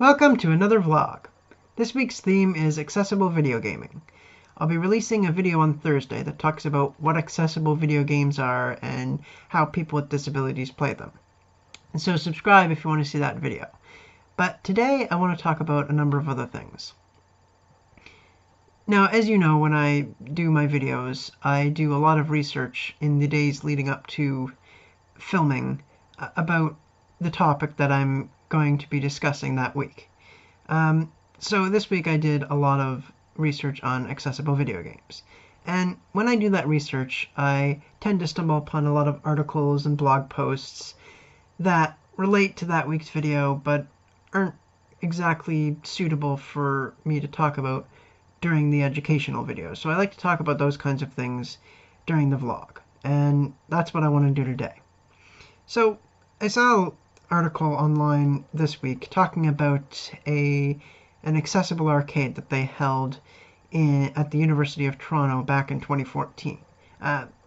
Welcome to another vlog. This week's theme is accessible video gaming. I'll be releasing a video on Thursday that talks about what accessible video games are and how people with disabilities play them. And so subscribe if you want to see that video. But today I want to talk about a number of other things. Now, as you know, when I do my videos, I do a lot of research in the days leading up to filming about the topic that I'm going to be discussing that week. So this week I did a lot of research on accessible video games. And when I do that research, I tend to stumble upon a lot of articles and blog posts that relate to that week's video, but aren't exactly suitable for me to talk about during the educational video. So I like to talk about those kinds of things during the vlog. And that's what I want to do today. So I saw an article online this week talking about an accessible arcade that they held at the University of Toronto back in 2014.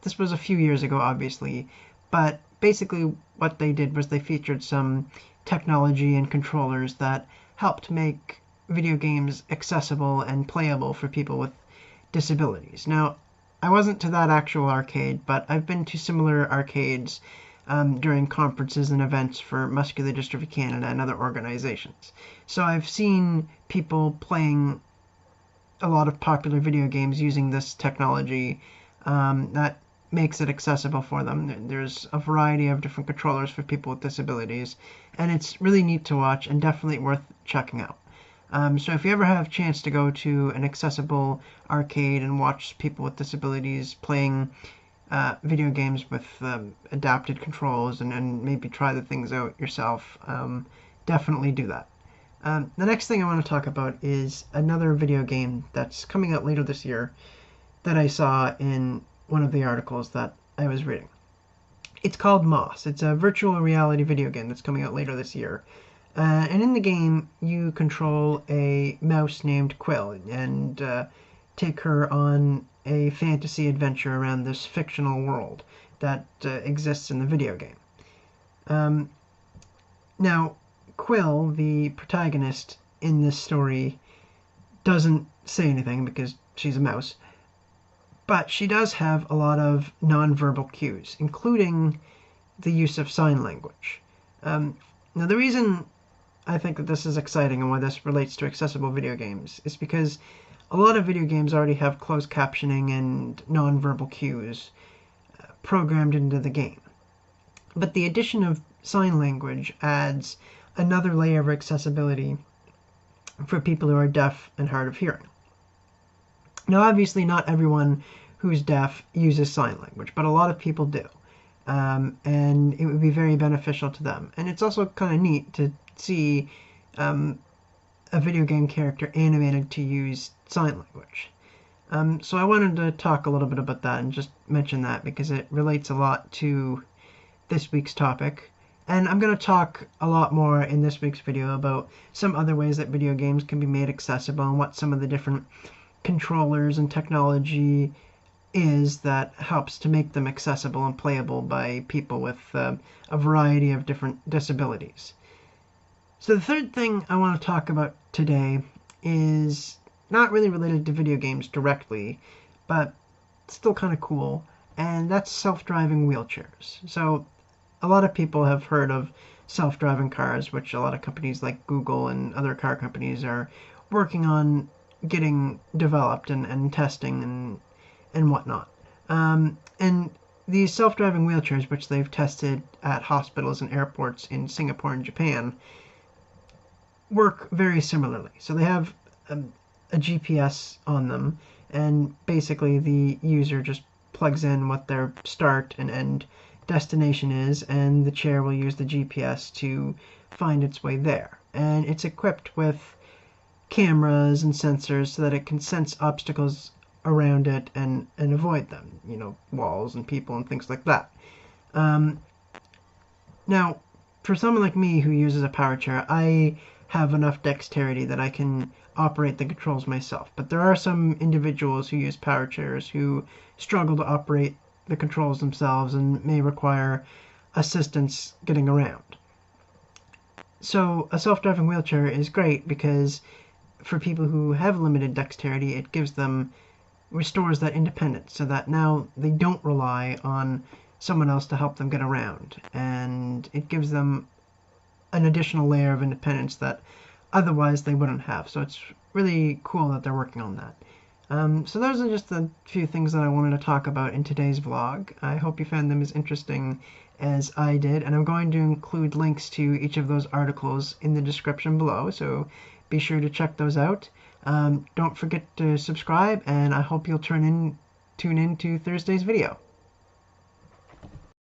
This was a few years ago, obviously, but basically what they did was they featured some technology and controllers that helped make video games accessible and playable for people with disabilities. Now, I wasn't to that actual arcade, but I've been to similar arcades during conferences and events for Muscular Dystrophy Canada and other organizations. So I've seen people playing a lot of popular video games using this technology that makes it accessible for them. There's a variety of different controllers for people with disabilities, and it's really neat to watch and definitely worth checking out. So if you ever have a chance to go to an accessible arcade and watch people with disabilities playing video games with adapted controls and maybe try the things out yourself, definitely do that. The next thing I want to talk about is another video game that's coming out later this year that I saw in one of the articles that I was reading. It's called Moss. It's a virtual reality video game that's coming out later this year. And in the game, you control a mouse named Quill and take her on a fantasy adventure around this fictional world that exists in the video game. Now, Quill, the protagonist in this story, doesn't say anything because she's a mouse, but she does have a lot of nonverbal cues, including the use of sign language. Now, the reason I think that this is exciting and why this relates to accessible video games is because a lot of video games already have closed captioning and nonverbal cues programmed into the game. But the addition of sign language adds another layer of accessibility for people who are deaf and hard of hearing. Now, obviously, not everyone who's deaf uses sign language, but a lot of people do. And it would be very beneficial to them. And it's also kind of neat to see a video game character animated to use sign language. So I wanted to talk a little bit about that and just mention that because it relates a lot to this week's topic. And I'm going to talk a lot more in this week's video about some other ways that video games can be made accessible and what some of the different controllers and technology is that helps to make them accessible and playable by people with a variety of different disabilities. So the third thing I want to talk about today is not really related to video games directly, but still kind of cool, and that's self-driving wheelchairs. So a lot of people have heard of self-driving cars, which a lot of companies like Google and other car companies are working on getting developed and testing and whatnot. And these self-driving wheelchairs, which they've tested at hospitals and airports in Singapore and Japan, work very similarly. So they have a GPS on them, and basically the user just plugs in what their start and end destination is, and the chair will use the GPS to find its way there. And it's equipped with cameras and sensors so that it can sense obstacles around it and avoid them, walls and people and things like that. Now, for someone like me who uses a power chair, I have enough dexterity that I can operate the controls myself. But there are some individuals who use power chairs who struggle to operate the controls themselves and may require assistance getting around. So a self-driving wheelchair is great because for people who have limited dexterity, it gives them restores that independence so that now they don't rely on someone else to help them get around, and it gives them an additional layer of independence that otherwise they wouldn't have. So it's really cool that they're working on that. So those are just the few things that I wanted to talk about in today's vlog. I hope you found them as interesting as I did, and I'm going to include links to each of those articles in the description below, so be sure to check those out. Don't forget to subscribe, and I hope you'll tune in to Thursday's video.